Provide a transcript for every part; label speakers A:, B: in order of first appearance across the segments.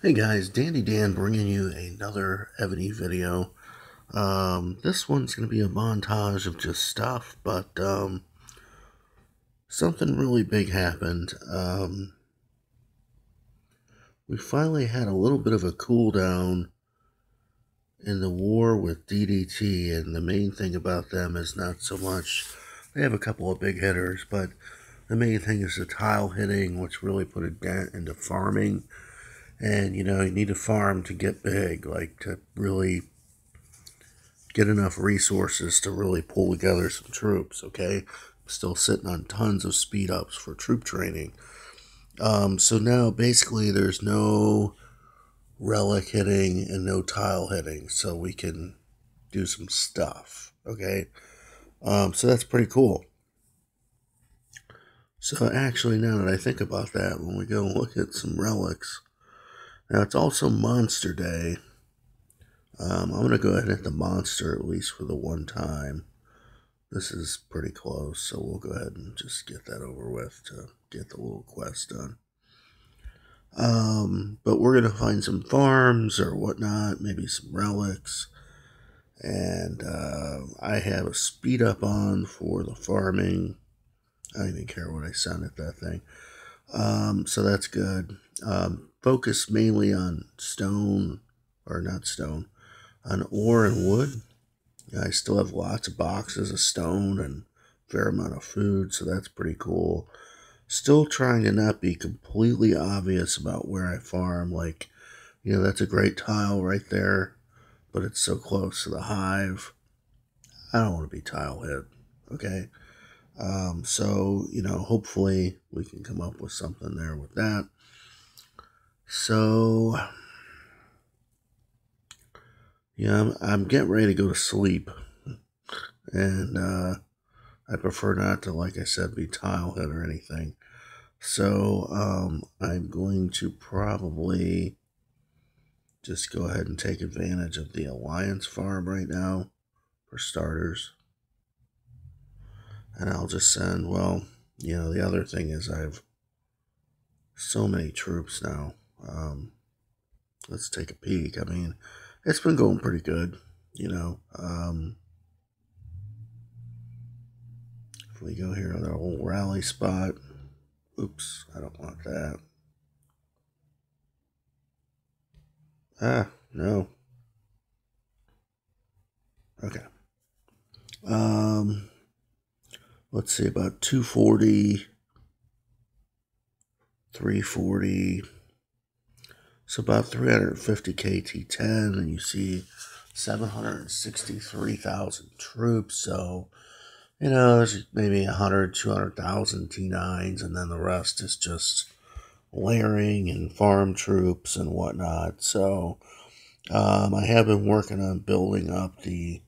A: Hey guys, Dandy Dan bringing you another Evony video. This one's going to be a montage of just stuff, but something really big happened. We finally had a little bit of a cool down in the war with DDT, and the main thing about them is not so much, they have a couple of big hitters, but the main thing is the tile hitting, which really put a dent into farming. And, you need to farm to get big, like to really get enough resources to really pull together some troops, okay? I'm still sitting on tons of speed ups for troop training. So now, basically, there's no relic hitting and no tile hitting, so we can do some stuff, okay? So that's pretty cool. So actually, now that I think about that, when we go and look at some relics, now it's also Monster Day. I'm going to go ahead and hit the monster at least for the one time. This is pretty close, so we'll go ahead and just get that over with to get the little quest done. But we're going to find some farms or whatnot, maybe some relics. And I have a speed up on for the farming. I don't even care what I sound at that thing. So that's good. Focus mainly on stone, or not stone, on ore and wood. I still have lots of boxes of stone and a fair amount of food, so that's pretty cool. Still trying to not be completely obvious about where I farm. Like, that's a great tile right there, but it's so close to the hive. I don't want to be tile hit, okay? So, hopefully we can come up with something there with that. So, yeah, I'm getting ready to go to sleep. And I prefer not to, like I said, be tile hit or anything. So I'm going to probably just go ahead and take advantage of the Alliance farm right now, for starters. And I'll just send, well, the other thing is I have so many troops now. Let's take a peek. I mean, it's been going pretty good, If we go here on our old rally spot. Oops, I don't want that. Ah, no. Okay. Let's see, about 240, 340. So about 350 KT10, and you see 763,000 troops. So, there's maybe 100, 200,000 T9s, and then the rest is just layering and farm troops and whatnot. So, I have been working on building up the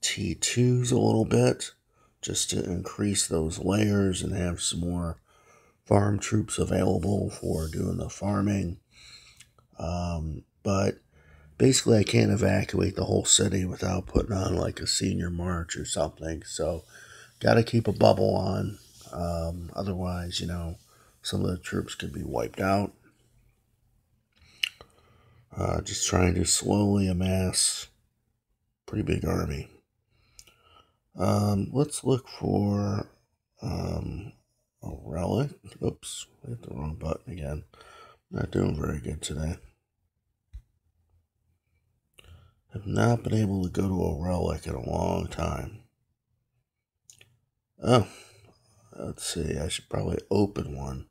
A: T2s a little bit, just to increase those layers and have some more farm troops available for doing the farming. But basically I can't evacuate the whole city without putting on like a senior march or something. So got to keep a bubble on. Otherwise, some of the troops could be wiped out. Just trying to slowly amass pretty big army. Let's look for a relic. Oops, I hit the wrong button again. Not doing very good today. Have not been able to go to a relic in a long time. Oh, let's see. I should probably open one.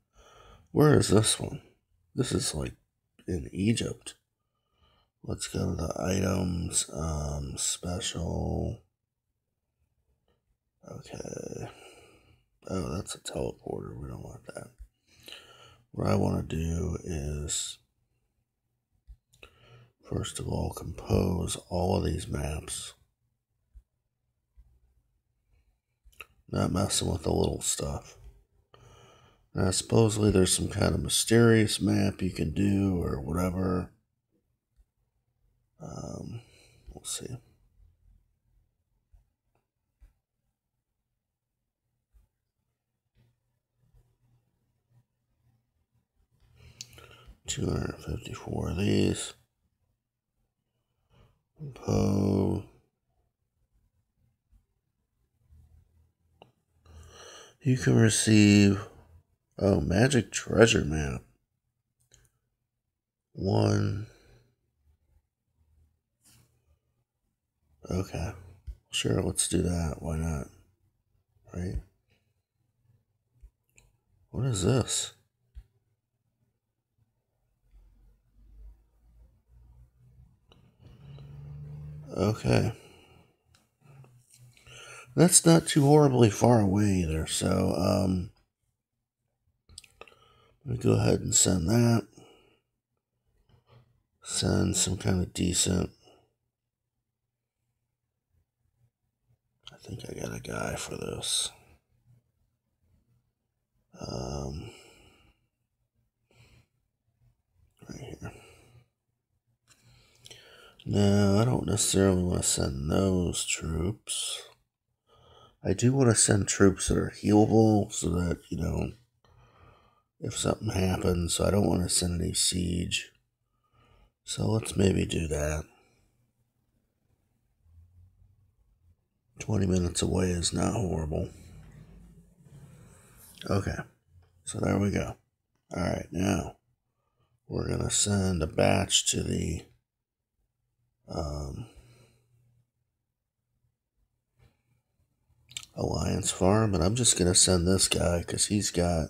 A: Where is this one? This is like in Egypt. Let's go to the items, special. Okay. Oh, that's a teleporter. We don't want that. What I want to do is, first of all, compose all of these maps. Not messing with the little stuff. Now, supposedly there's some kind of mysterious map you can do or whatever. We'll see. 254 of these. Poe. You can receive, magic treasure map. 1. Okay. Sure, let's do that. Why not? Right? What is this? Okay. That's not too horribly far away either, so, let me go ahead and send that. Send some kind of decent. I think I got a guy for this. Right here. No, I don't necessarily want to send those troops. I do want to send troops that are healable so that, if something happens, so I don't want to send any siege. So let's maybe do that. 20 minutes away is not horrible. Okay, so there we go. Alright, now we're going to send a batch to the Alliance farm, and I'm just going to send this guy because he's got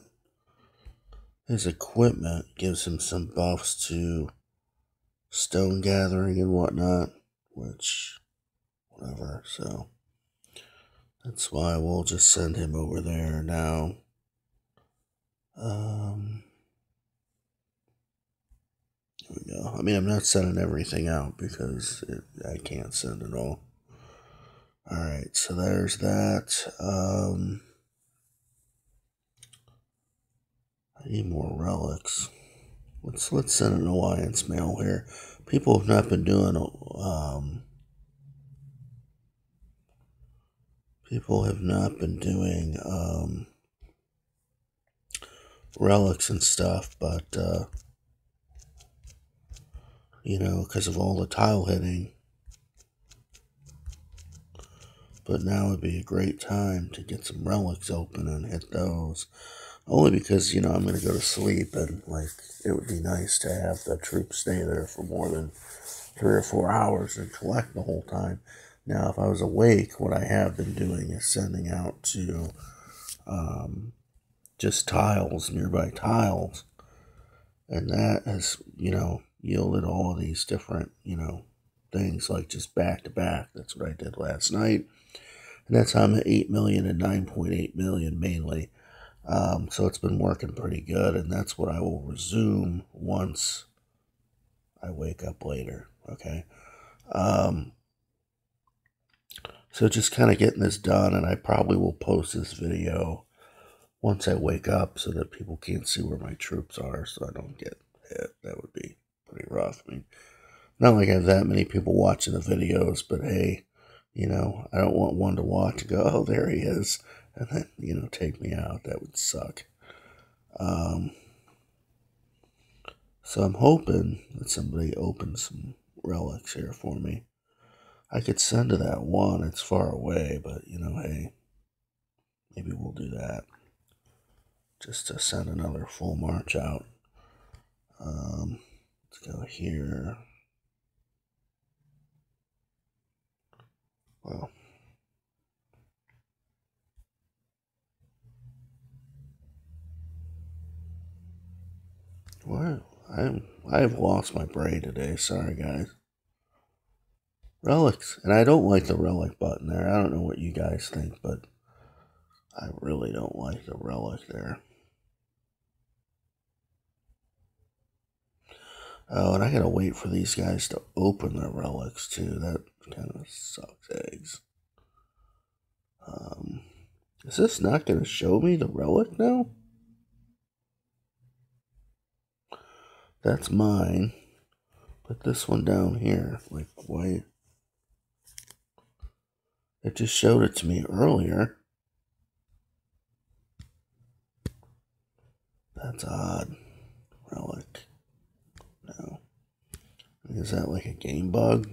A: his equipment, gives him some buffs to stone gathering and whatnot, which, whatever, so that's why we'll just send him over there now. Here we go. I mean, I'm not sending everything out because I can't send it all. Alright, so there's that. I need more relics. Let's send an alliance mail here. People have not been doing relics and stuff, but because of all the tile hitting. But now would be a great time to get some relics open and hit those. Only because, I'm going to go to sleep, and, it would be nice to have the troops stay there for more than 3 or 4 hours and collect the whole time. Now, if I was awake, what I have been doing is sending out to just tiles, nearby tiles, and that has, yielded all of these different, things, like just back to back. That's what I did last night. And that's how I'm at 8 million and 9.8 million mainly. So it's been working pretty good, and that's what I will resume once I wake up later, okay? So just kind of getting this done, and I probably will post this video once I wake up so that people can't see where my troops are, so I don't get hit. That would be pretty rough. I mean, not like I have that many people watching the videos, but hey, I don't want one to watch and go, oh, there he is, and then, take me out. That would suck. So I'm hoping that somebody opens some relics here for me. I could send to that one. It's far away, but, hey, maybe we'll do that. Just to send another full march out. Let's go here. Well, what? I've lost my brain today. Sorry, guys. Relics. And I don't like the relic button there. I don't know what you guys think, but I really don't like the relic there. Oh, and I gotta wait for these guys to open their relics, too. That kind of sucks eggs. Is this not gonna show me the relic now? That's mine. But this one down here, why? It just showed it to me earlier. That's odd. Relic. Is that like a game bug?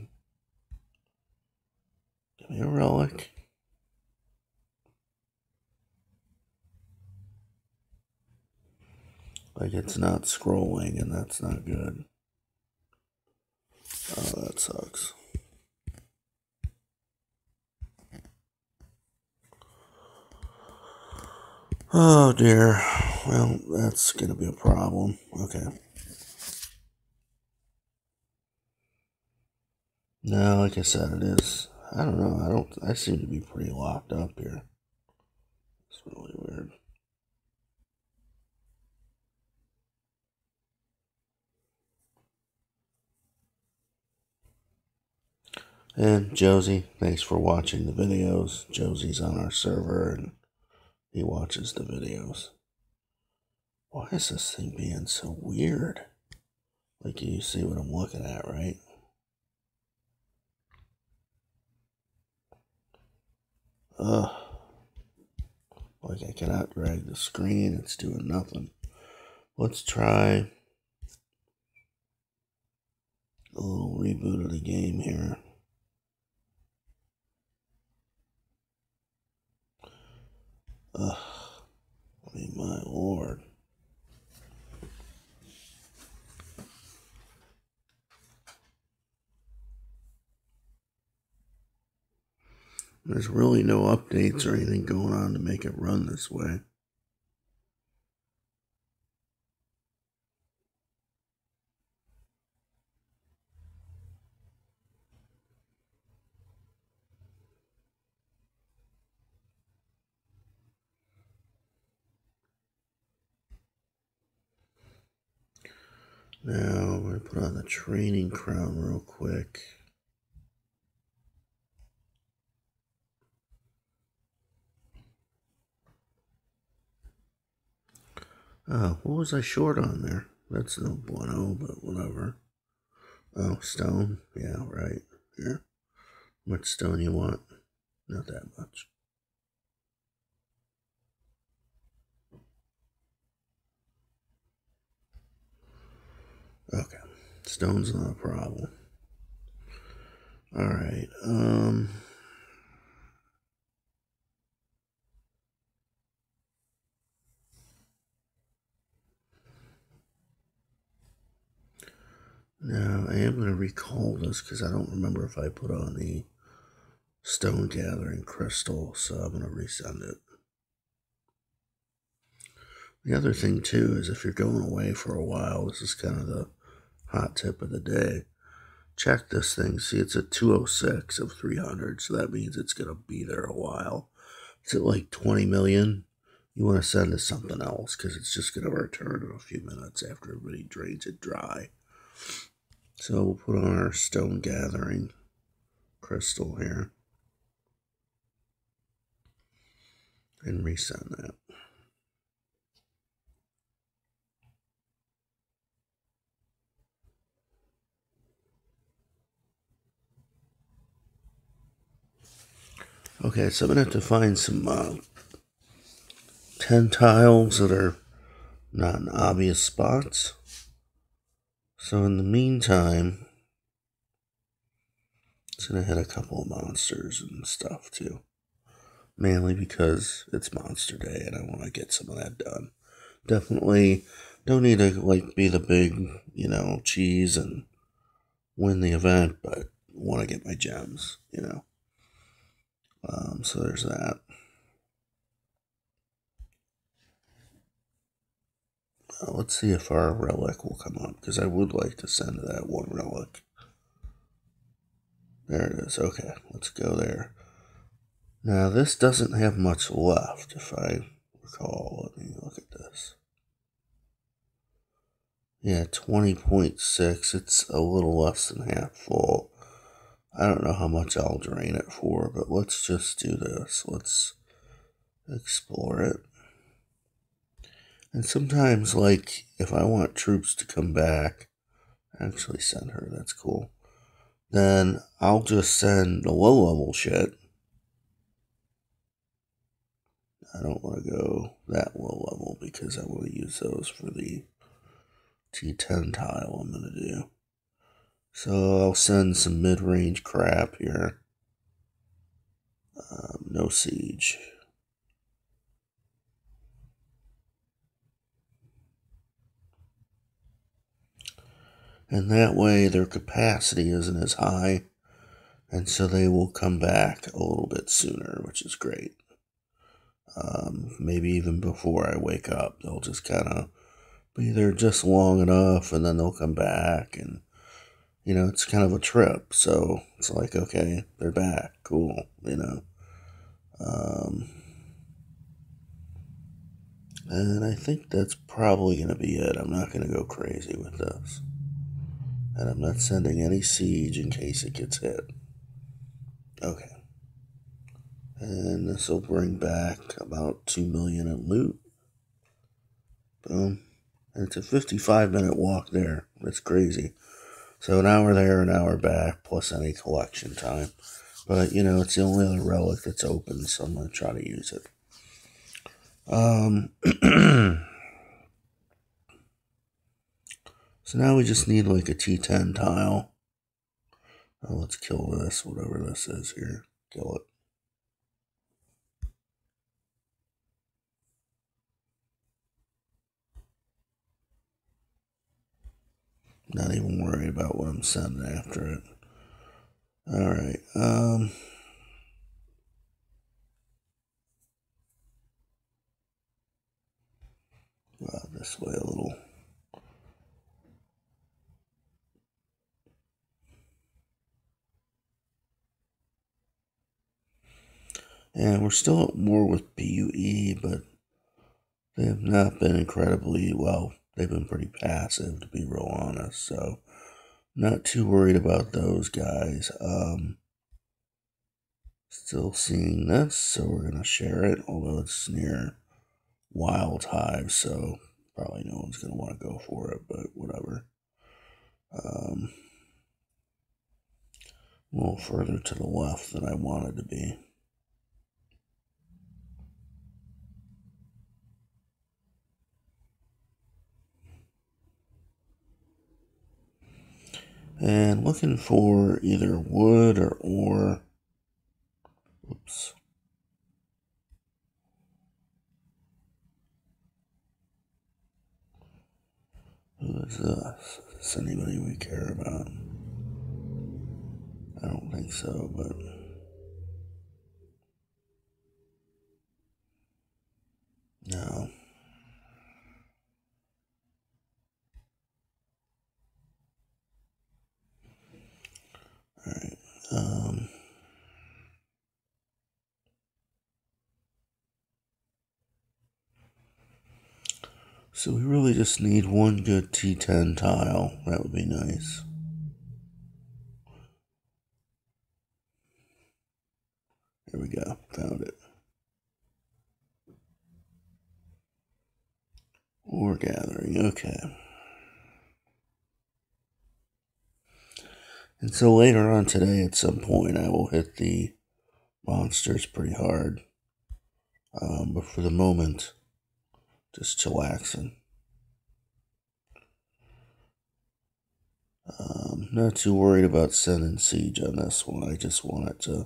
A: Give me a relic. Like it's not scrolling, and that's not good. Oh, that sucks. Oh dear. Well, that's gonna be a problem. Okay. No, like I said, it is. I don't know. I seem to be pretty locked up here. It's really weird. And Josie, thanks for watching the videos. Josie's on our server and he watches the videos. Why is this thing being so weird? Like, you see what I'm looking at, right? Ugh. Like, I cannot drag the screen. It's doing nothing. Let's try a little reboot of the game here. Ugh. I mean, my lord. There's really no updates or anything going on to make it run this way. Now, I'm going to put on the training crown real quick. Oh, what was I short on there? That's no bueno, but whatever. Oh, stone? Yeah, right. Here. How much stone you want? Not that much. Okay. Stone's not a problem. Alright, now, I am going to recall this because I don't remember if I put on the stone gathering crystal, so I'm going to resend it. The other thing, too, is if you're going away for a while, this is kind of the hot tip of the day. Check this thing. See, it's at 206 of 300, so that means it's going to be there a while. It's at like 20 million. You want to send it something else because it's just going to return in a few minutes after everybody drains it dry. So we'll put on our stone gathering crystal here and resend that. Okay, so I'm going to have to find some 10 tiles that are not in obvious spots. So in the meantime, it's going to hit a couple of monsters and stuff too. Mainly because it's monster day and I want to get some of that done. Definitely don't need to like be the big, cheese and win the event, but want to get my gems, So there's that. Let's see if our relic will come up, because I would like to send that one relic. There it is. Okay, let's go there. Now, this doesn't have much left, if I recall. Let me look at this. Yeah, 20.6. It's a little less than half full. I don't know how much I'll drain it for, but let's just do this. Let's explore it. And sometimes, like, if I want troops to come back, actually send her, that's cool. Then I'll just send the low-level shit. I don't want to go that low-level because I want to use those for the T10 tile I'm going to do. So I'll send some mid-range crap here. No siege. And that way their capacity isn't as high. And so they will come back a little bit sooner, which is great. Maybe even before I wake up, they'll just kind of be there just long enough, and then they'll come back, and it's kind of a trip. So it's like, okay, they're back, cool, and I think that's probably going to be it. I'm not going to go crazy with this, and I'm not sending any siege in case it gets hit. Okay. And this will bring back about 2 million in loot. Boom. And it's a 55-minute walk there. That's crazy. So an hour there, an hour back, plus any collection time. But, it's the only other relic that's open, so I'm going to try to use it. So now we just need like a T10 tile. Let's kill this, whatever this is here. Kill it. Not even worried about what I'm sending after it. Alright, this way a little. And we're still at war with PUE, but they have not been incredibly, well, they've been pretty passive, to be real honest, so not too worried about those guys. Still seeing this, so we're going to share it, although it's near wild hive, so probably no one's going to want to go for it, but whatever. A little further to the left than I wanted to be. And looking for either wood or ore. Oops. Who is this? Is this anybody we care about? I don't think so, but no. Alright. So we really just need one good T10 tile. That would be nice. There we go. Found it. Ore gathering. Okay. And so later on today, at some point, I will hit the monsters pretty hard. But for the moment, just chillaxing. Not too worried about sending siege on this one. I just want it to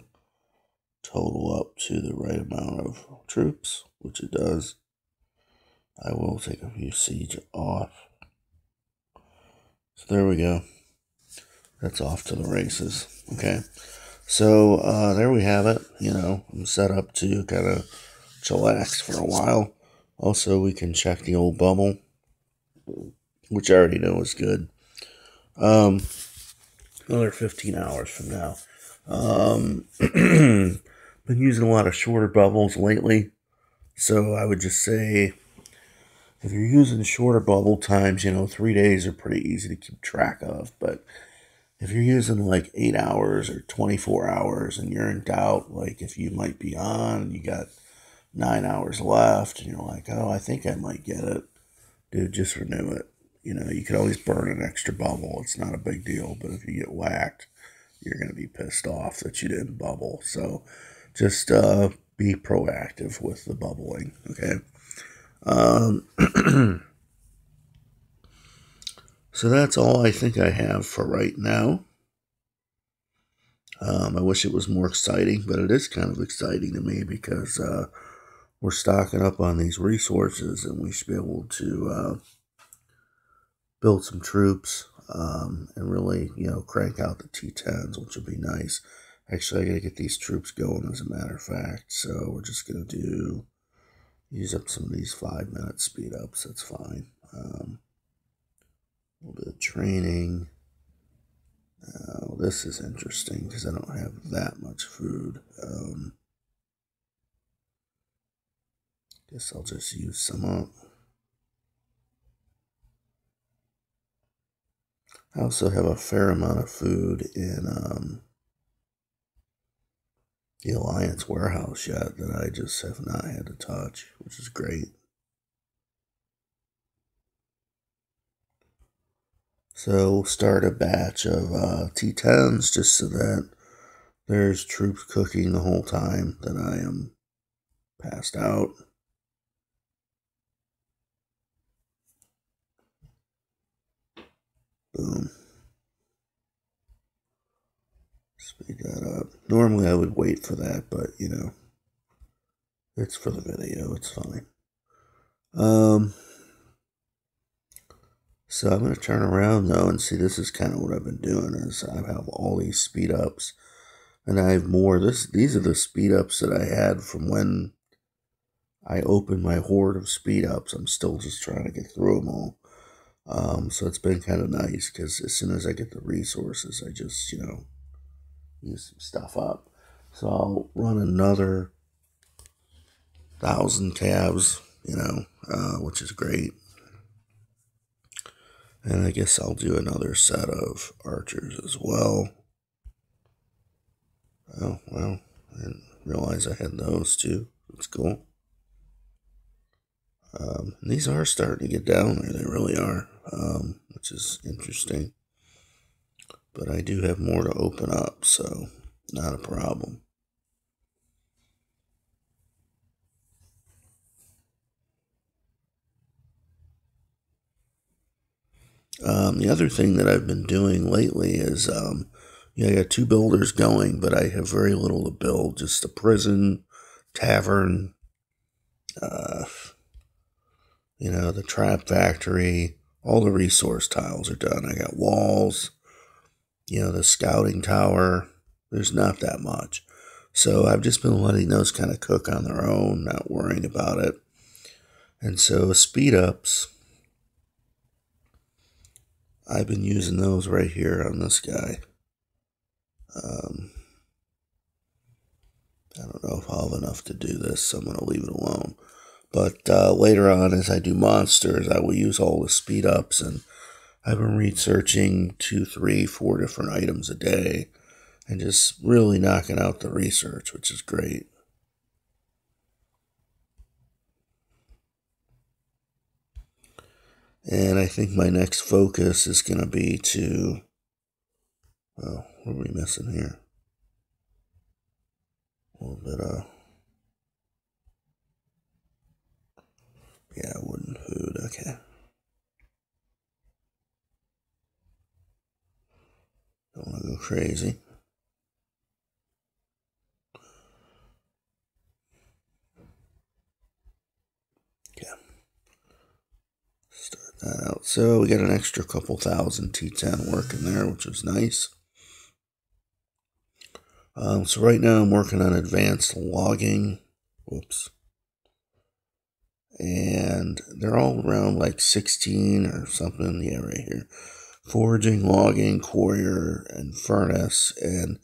A: total up to the right amount of troops, which it does. I will take a few siege off. So there we go. That's off to the races. Okay. So there we have it. I'm set up to kind of chillax for a while. Also, we can check the old bubble, which I already know is good. Another 15 hours from now. Been using a lot of shorter bubbles lately. So I would just say, if you're using shorter bubble times, 3 days are pretty easy to keep track of. But if you're using like 8 hours or 24 hours and you're in doubt, like if you might be on, you got 9 hours left, and you're like, oh, I think I might get it. Dude, just renew it. You could always burn an extra bubble. It's not a big deal. But if you get whacked, you're going to be pissed off that you didn't bubble. So just be proactive with the bubbling, okay? So that's all I think I have for right now. I wish it was more exciting, but it is kind of exciting to me because we're stocking up on these resources, and we should be able to build some troops and really, crank out the T10s, which would be nice. Actually, I got to get these troops going, as a matter of fact. So we're just going to use up some of these 5-minute speed ups. That's fine. A little bit of training. This is interesting because I don't have that much food. Guess I'll just use some up. I also have a fair amount of food in the Alliance warehouse yet that I just have not had to touch, which is great. So we'll start a batch of T10s just so that there's troops cooking the whole time that I am passed out. Boom. Speed that up. Normally I would wait for that, but it's for the video. It's fine. So I'm going to turn around though and see. This is kind of what I've been doing is I have all these speed ups, and I have more. These are the speed ups that I had from when I opened my horde of speed ups. I'm still just trying to get through them all. So it's been kind of nice because as soon as I get the resources, I just use some stuff up. So I'll run another 1,000 calves, which is great. And I guess I'll do another set of archers as well. Oh, well, I didn't realize I had those too. That's cool. These are starting to get down there. They really are, which is interesting. But I do have more to open up, so not a problem. The other thing that I've been doing lately is, I got 2 builders going, but I have very little to build. Just a prison, tavern, the trap factory. All the resource tiles are done. I got walls, the scouting tower. There's not that much. So I've just been letting those kind of cook on their own, not worrying about it. And so speed ups, I've been using those right here on this guy. I don't know if I'll have enough to do this, so I'm going to leave it alone. But later on, as I do monsters, I will use all the speed ups, and I've been researching 2, 3, 4 different items a day, and just really knocking out the research, which is great. And I think my next focus is going to be to, what are we missing here? A little bit of, wooden food, okay. Don't want to go crazy. Okay. Start that out. So we got an extra couple thousand T10 working there, which is nice. So right now I'm working on advanced logging. Whoops. And they're all around like 16 or something. Yeah, right here. Foraging, logging, quarry, and furnace. And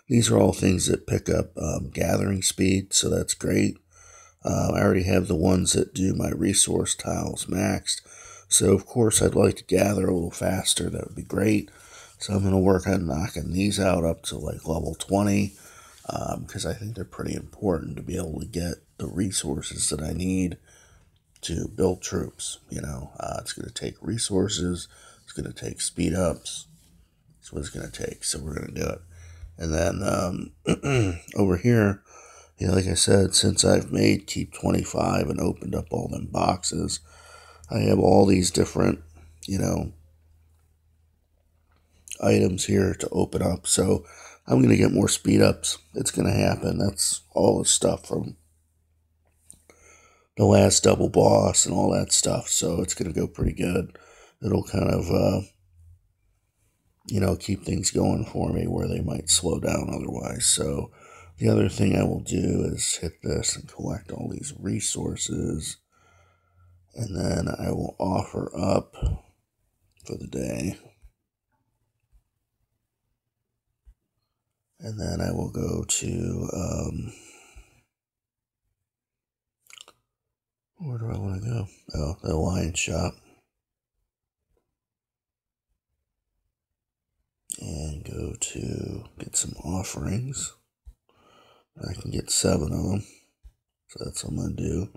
A: these are all things that pick up gathering speed, so that's great. I already have the ones that do my resource tiles maxed. So, of course, I'd like to gather a little faster. That would be great. So I'm going to work on knocking these out up to like level 20 because I think they're pretty important to be able to get the resources that I need to build troops. It's going to take resources. It's going to take speed ups. That's what it's going to take. So we're going to do it. And then over here, like I said, since I've made Keep 25 and opened up all them boxes, I have all these different, items here to open up. So I'm going to get more speed ups. It's going to happen. That's all the stuff from the last double boss and all that stuff. So it's going to go pretty good. It'll kind of, keep things going for me where they might slow down otherwise. So the other thing I will do is hit this and collect all these resources. And then I will offer up for the day. And then I will go to, where do I want to go? Oh, the Alliance shop. And go to get some offerings. I can get 7 of them. So that's what I'm going to do.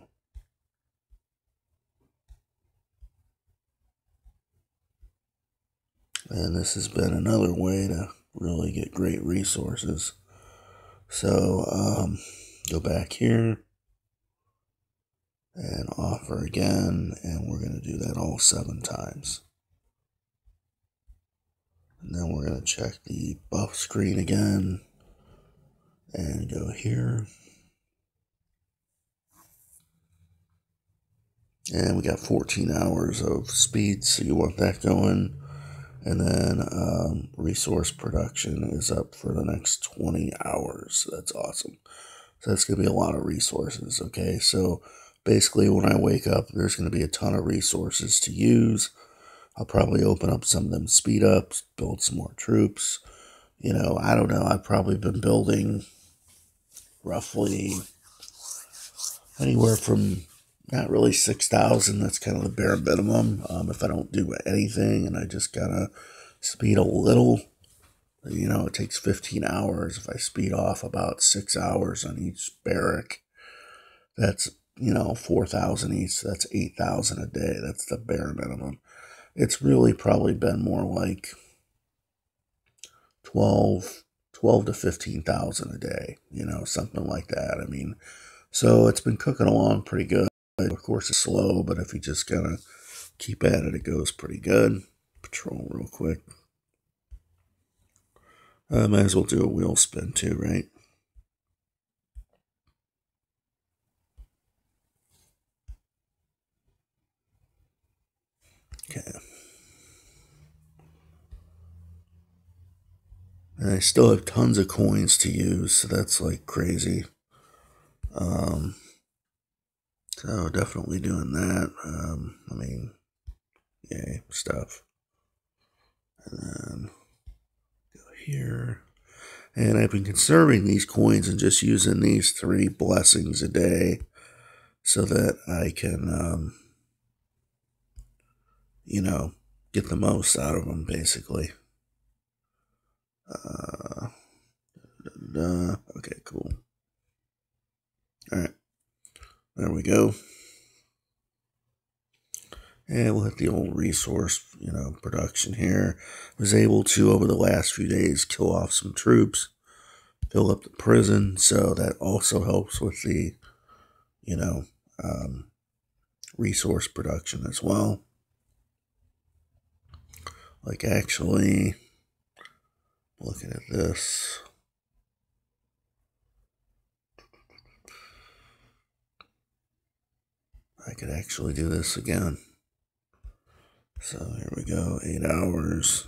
A: And this has been another way to really get great resources. So, go back here and offer again, and we're going to do that all 7 times. And then we're going to check the buff screen again and go here. And we got 14 hours of speed, so you want that going. And then resource production is up for the next 20 hours. That's awesome. So that's going to be a lot of resources, okay? So basically when I wake up, there's going to be a ton of resources to use. I'll probably open up some of them speed ups, build some more troops. I don't know. I've probably been building roughly anywhere from not really 6,000. That's kind of the bare minimum. If I don't do anything and I just kind of speed a little, it takes 15 hours. If I speed off about 6 hours on each barrack, that's, 4,000 each. So that's 8,000 a day. That's the bare minimum. It's really probably been more like 12 to 15,000 a day, something like that. I mean, so it's been cooking along pretty good. Of course, it's slow, but if you just kind of keep at it, it goes pretty good. Patrol real quick. Might as well do a wheel spin too, right? Okay. And I still have tons of coins to use, so that's like crazy. So definitely doing that. Yay, stuff. And then go here. And I've been conserving these coins and just using these 3 blessings a day so that I can, get the most out of them, basically. Okay, cool. All right. There we go. And we'll hit the old resource, production here. Was able to, over the last few days, kill off some troops, fill up the prison. So that also helps with the, resource production as well. Like actually, looking at this. I could actually do this again. So here we go, 8 hours.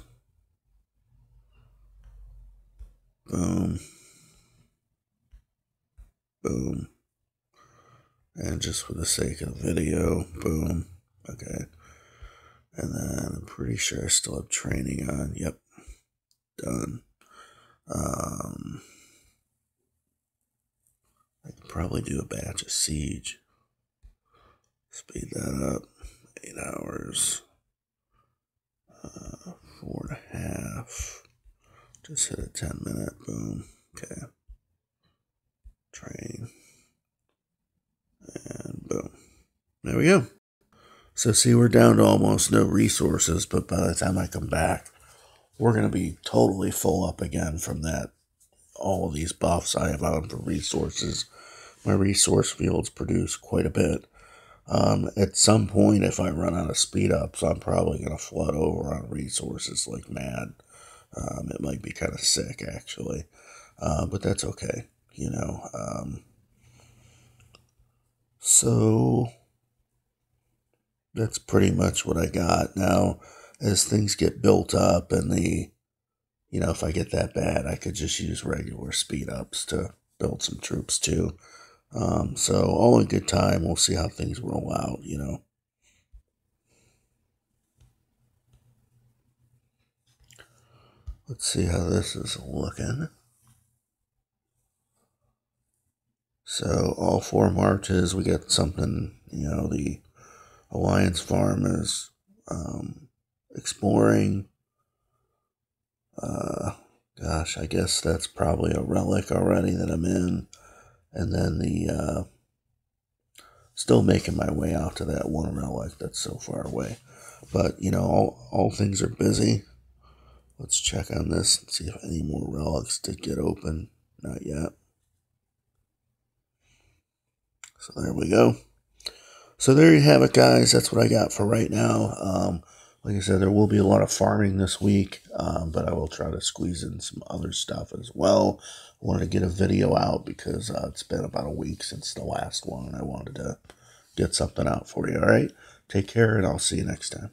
A: Boom. Boom. And just for the sake of the video, boom. Okay. And then I'm pretty sure I still have training on. Yep. Done. I could probably do a batch of siege. Speed that up. 8 hours. 4.5. Just hit a 10-minute. Boom. Okay. Train. And boom. There we go. So see, we're down to almost no resources, but by the time I come back, we're going to be totally full up again from that. All of these buffs I have on for resources. My resource fields produce quite a bit. At some point, if I run out of speed ups, I'm probably going to flood over on resources like mad. It might be kind of sick, actually, but that's okay, you know. So that's pretty much what I got. Now, as things get built up and if I get that bad, I could just use regular speed ups to build some troops too. So all in good time. We'll see how things roll out. Let's see how this is looking. So all 4 marches, we get something, the Alliance Farm is exploring. Gosh, I guess that's probably a relic already that I'm in. And then still making my way out to that one relic that's so far away. But, all things are busy. Let's check on this and see if any more relics did get open. Not yet. So there we go. So there you have it, guys. That's what I got for right now. Like I said, there will be a lot of farming this week, but I will try to squeeze in some other stuff as well. I wanted to get a video out because it's been about a week since the last one, and I wanted to get something out for you. All right? Take care, and I'll see you next time.